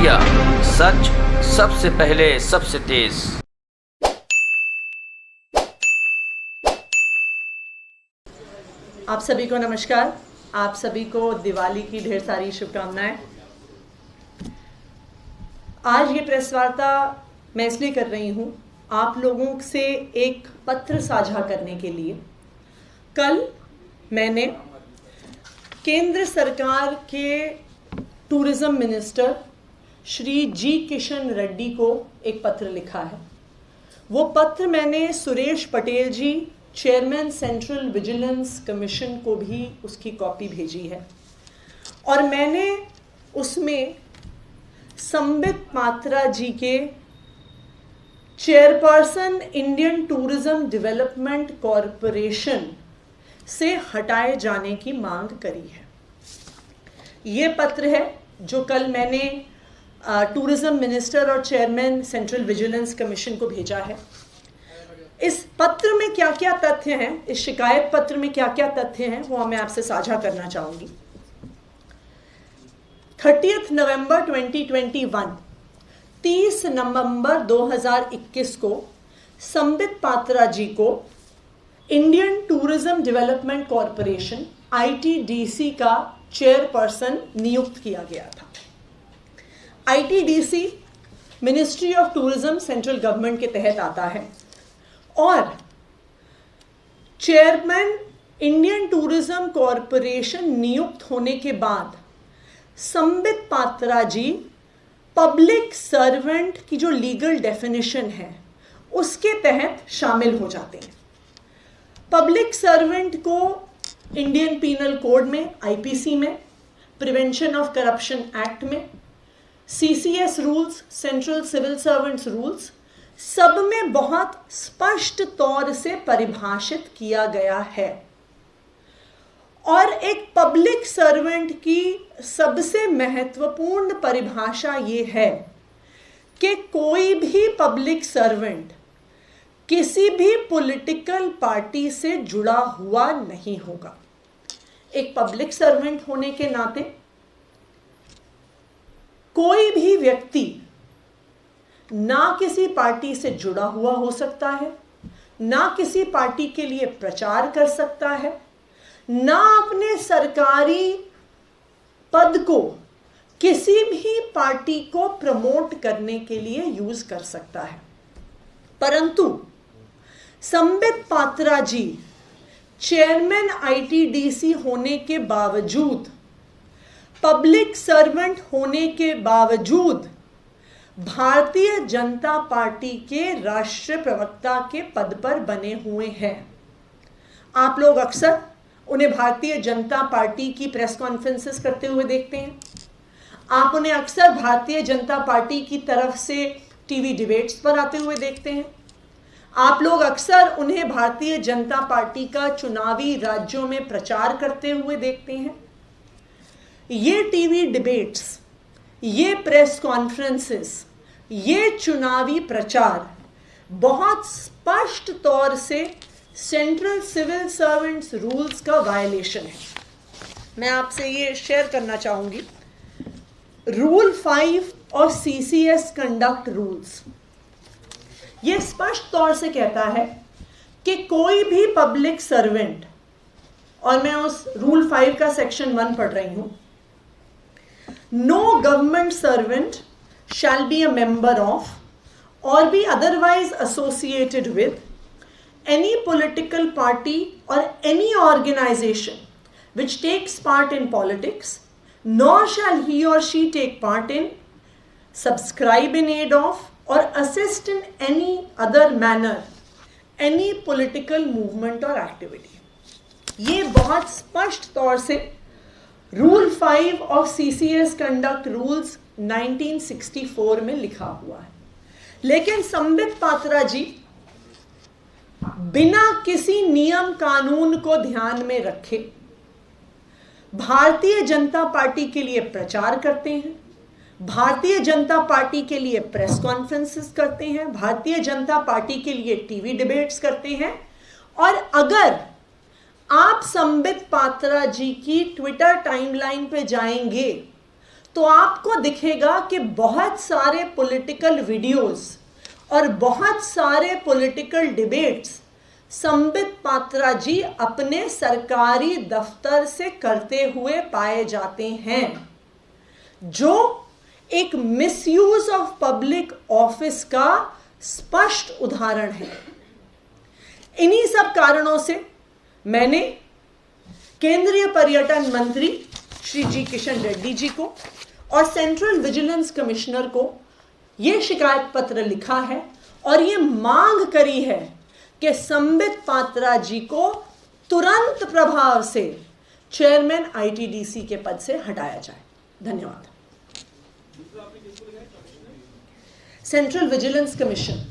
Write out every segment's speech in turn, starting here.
India, सच सबसे पहले सबसे तेज। आप सभी को नमस्कार। आप सभी को दिवाली की ढेर सारी शुभकामनाएं। आज ये प्रेस वार्ता मैं इसलिए कर रही हूँ आप लोगों से एक पत्र साझा करने के लिए। कल मैंने केंद्र सरकार के टूरिज्म मिनिस्टर श्री जी किशन रेड्डी को एक पत्र लिखा है। वो पत्र मैंने सुरेश पटेल जी, चेयरमैन सेंट्रल विजिलेंस कमीशन को भी उसकी कॉपी भेजी है और मैंने उसमें संबित पात्रा जी के chairperson Indian tourism development corporation से हटाए जाने की मांग करी है। ये पत्र है जो कल मैंने टूरिज्म मिनिस्टर और चेयरमैन सेंट्रल विजिलेंस कमीशन को भेजा है। इस पत्र में क्या क्या तथ्य हैं, इस शिकायत पत्र में क्या क्या तथ्य हैं, वो मैं आपसे साझा करना चाहूंगी। 30 नवंबर 2021, 30 नवंबर 2021 को संबित पात्रा जी को Indian tourism development corporation ITDC का चेयरपर्सन नियुक्त किया गया था। ITDC ministry of tourism central government के तहत आता है और चेयरमैन इंडियन टूरिज्म कॉरपोरेशन नियुक्त होने के बाद संबित पात्रा जी पब्लिक सर्वेंट की जो लीगल डेफिनेशन है उसके तहत शामिल हो जाते हैं। पब्लिक सर्वेंट को इंडियन पीनल कोड में, IPC में, प्रिवेंशन ऑफ करप्शन एक्ट में, CCS rules, central civil servants rules, सब में बहुत स्पष्ट तौर से परिभाषित किया गया है। और एक पब्लिक सर्वेंट की सबसे महत्वपूर्ण परिभाषा ये है कि कोई भी पब्लिक सर्वेंट किसी भी पॉलिटिकल पार्टी से जुड़ा हुआ नहीं होगा। एक पब्लिक सर्वेंट होने के नाते कोई भी व्यक्ति ना किसी पार्टी से जुड़ा हुआ हो सकता है, ना किसी पार्टी के लिए प्रचार कर सकता है, ना अपने सरकारी पद को किसी भी पार्टी को प्रमोट करने के लिए यूज कर सकता है। परंतु संबित पात्रा जी चेयरमैन ITDC होने के बावजूद, पब्लिक सर्वेंट होने के बावजूद भारतीय जनता पार्टी के राष्ट्रीय प्रवक्ता के पद पर बने हुए हैं। आप लोग अक्सर उन्हें भारतीय जनता पार्टी की प्रेस कॉन्फ्रेंसेस करते हुए देखते हैं। आप उन्हें अक्सर भारतीय जनता पार्टी की तरफ से टीवी डिबेट्स पर आते हुए देखते हैं। आप लोग अक्सर उन्हें भारतीय जनता पार्टी का चुनावी राज्यों में प्रचार करते हुए देखते हैं। ये टीवी डिबेट्स, ये प्रेस कॉन्फ्रेंसेस, ये चुनावी प्रचार बहुत स्पष्ट तौर से सेंट्रल सिविल सर्वेंट्स रूल्स का वायलेशन है। मैं आपसे ये शेयर करना चाहूंगी। रूल 5 और CCS कंडक्ट रूल्स ये स्पष्ट तौर से कहता है कि कोई भी पब्लिक सर्वेंट, और मैं उस रूल 5 का सेक्शन 1 पढ़ रही हूं, no government servant shall be a member of or be otherwise associated with any political party or any organization which takes part in politics, nor shall he or she take part in, subscribe in aid of or assist in any other manner any political movement or activity। ये बहुत स्पष्ट तौर से rule 5 और CCS conduct rules 1964 में लिखा हुआ है। लेकिन संबित पात्रा जी बिना किसी नियम कानून को ध्यान में रखे भारतीय जनता पार्टी के लिए प्रचार करते हैं, भारतीय जनता पार्टी के लिए प्रेस कॉन्फ्रेंसेस करते हैं, भारतीय जनता पार्टी के लिए टीवी डिबेट्स करते हैं। और अगर आप संबित पात्रा जी की ट्विटर टाइमलाइन पे जाएंगे तो आपको दिखेगा कि बहुत सारे पॉलिटिकल वीडियोस और बहुत सारे पॉलिटिकल डिबेट्स संबित पात्रा जी अपने सरकारी दफ्तर से करते हुए पाए जाते हैं, जो एक मिसयूज ऑफ पब्लिक ऑफिस का स्पष्ट उदाहरण है। इन्हीं सब कारणों से मैंने केंद्रीय पर्यटन मंत्री श्री जी किशन रेड्डी जी को और सेंट्रल विजिलेंस कमिश्नर को यह शिकायत पत्र लिखा है और ये मांग करी है कि संबित पात्रा जी को तुरंत प्रभाव से चेयरमैन आईटीडीसी के पद से हटाया जाए। धन्यवाद। सेंट्रल विजिलेंस कमीशन,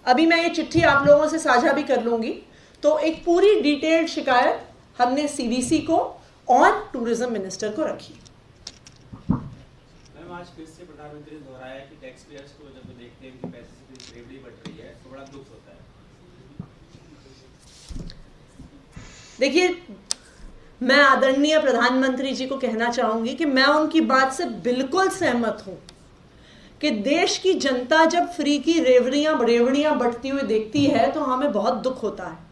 अभी मैं ये चिट्ठी आप लोगों से साझा भी कर लूंगी। तो एक पूरी डिटेल्ड शिकायत हमने सीवीसी को और टूरिज्म मिनिस्टर को रखी। मैम, आज फिर से प्रधानमंत्री ने दोहराया कि टैक्स पेयर्स को जब देखते हैं कि पैसे से रेवड़ी बढ़ रही है तो बड़ा दुख होता है। देखिए, मैं आदरणीय प्रधानमंत्री जी को कहना चाहूंगी कि मैं उनकी बात से बिल्कुल सहमत हूं कि देश की जनता जब फ्री की रेवड़ियां बढ़ती हुई देखती है तो हमें बहुत दुख होता है।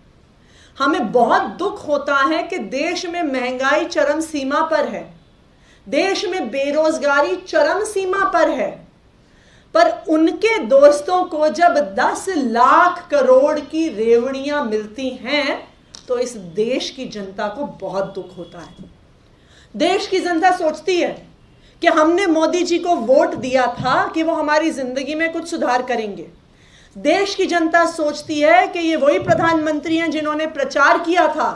हमें बहुत दुख होता है कि देश में महंगाई चरम सीमा पर है, देश में बेरोजगारी चरम सीमा पर है, पर उनके दोस्तों को जब 10 लाख करोड़ की रेवड़ियां मिलती हैं तो इस देश की जनता को बहुत दुख होता है। देश की जनता सोचती है कि हमने मोदी जी को वोट दिया था कि वो हमारी जिंदगी में कुछ सुधार करेंगे। देश की जनता सोचती है कि ये वही प्रधानमंत्री हैं जिन्होंने प्रचार किया था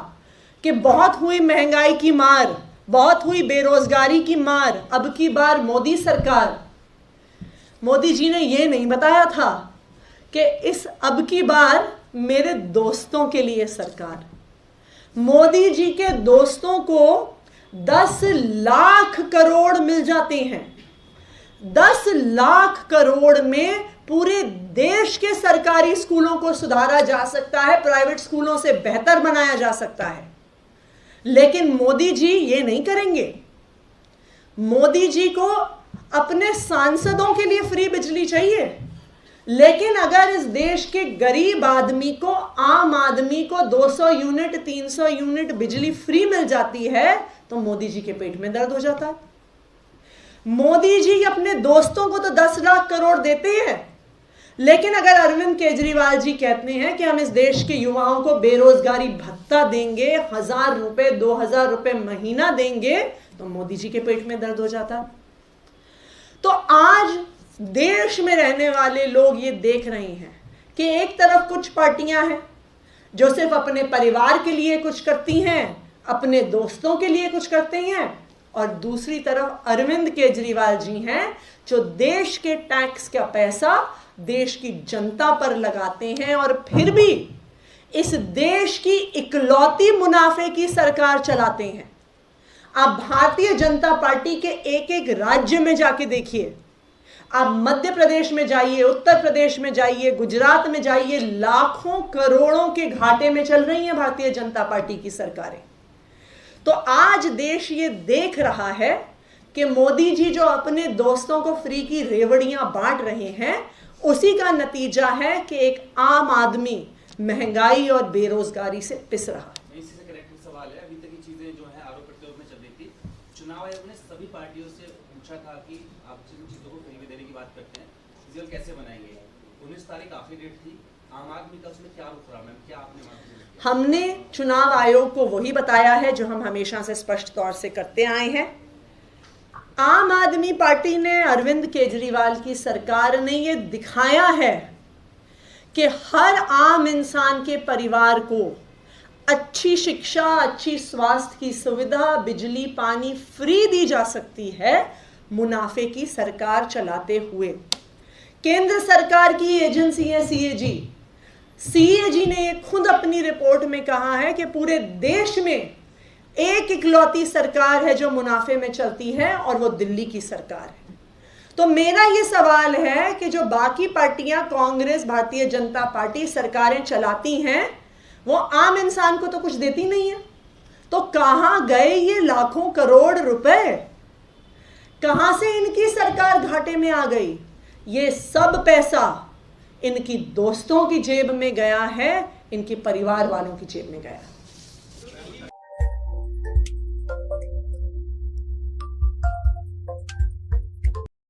कि बहुत हुई महंगाई की मार, बहुत हुई बेरोजगारी की मार, अब की बार मोदी सरकार। मोदी जी ने ये नहीं बताया था कि इस अब की बार मेरे दोस्तों के लिए सरकार। मोदी जी के दोस्तों को 10 लाख करोड़ मिल जाते हैं। 10 लाख करोड़ में पूरे देश के सरकारी स्कूलों को सुधारा जा सकता है, प्राइवेट स्कूलों से बेहतर बनाया जा सकता है। लेकिन मोदी जी ये नहीं करेंगे। मोदी जी को अपने सांसदों के लिए फ्री बिजली चाहिए, लेकिन अगर इस देश के गरीब आदमी को, आम आदमी को 200 यूनिट 300 यूनिट बिजली फ्री मिल जाती है तो मोदी जी के पेट में दर्द हो जाता है। मोदी जी अपने दोस्तों को तो 10 लाख करोड़ देते हैं, लेकिन अगर अरविंद केजरीवाल जी कहते हैं कि हम इस देश के युवाओं को बेरोजगारी भत्ता देंगे, 1000 रुपए 2000 रुपए महीना देंगे, तो मोदी जी के पेट में दर्द हो जाता है। तो आज देश में रहने वाले लोग ये देख रहे हैं कि एक तरफ कुछ पार्टियां हैं जो सिर्फ अपने परिवार के लिए कुछ करती हैं, अपने दोस्तों के लिए कुछ करते हैं, और दूसरी तरफ अरविंद केजरीवाल जी हैं जो देश के टैक्स का पैसा देश की जनता पर लगाते हैं और फिर भी इस देश की इकलौती मुनाफे की सरकार चलाते हैं। आप भारतीय जनता पार्टी के एक एक राज्य में जाके देखिए, आप मध्य प्रदेश में जाइए, उत्तर प्रदेश में जाइए, गुजरात में जाइए, लाखों करोड़ों के घाटे में चल रही हैं भारतीय जनता पार्टी की सरकारें। तो आज देश ये देख रहा है कि मोदी जी जो अपने दोस्तों को फ्री की रेवड़ियां बांट रहे हैं, उसी का नतीजा है कि एक आम आदमी महंगाई और बेरोजगारी से पिस रहा है। इसी से कनेक्टेड सवाल है, अभी तक की चीजें जो है आरोप प्रत्यारोप में चल रही थी। चुनाव आयोग ने सभी पार्टियों से पूछा था कि आप जिन चीजों को फ्री में देने की बात करते हैं, रिजल्ट कैसे बनाएंगे। 19 तारीख आखिरी डेट थी, आम आदमी का उसमें क्या रुख रहा? मैम, क्या आपने मांग? हमने चुनाव आयोग को वही बताया है जो हम हमेशा से स्पष्ट तौर से करते आए हैं। आम आदमी पार्टी ने, अरविंद केजरीवाल की सरकार ने ये दिखाया है कि हर आम इंसान के परिवार को अच्छी शिक्षा, अच्छी स्वास्थ्य की सुविधा, बिजली पानी फ्री दी जा सकती है मुनाफे की सरकार चलाते हुए। केंद्र सरकार की एजेंसी है सीएजी ने खुद अपनी रिपोर्ट में कहा है कि पूरे देश में एक इकलौती सरकार है जो मुनाफे में चलती है और वो दिल्ली की सरकार है। तो मेरा ये सवाल है कि जो बाकी पार्टियां, कांग्रेस, भारतीय जनता पार्टी सरकारें चलाती हैं, वो आम इंसान को तो कुछ देती नहीं है। तो कहां गए ये लाखों करोड़ रुपए? कहां से इनकी सरकार घाटे में आ गई? ये सब पैसा इनकी दोस्तों की जेब में गया है, इनके परिवार वालों की जेब में गया।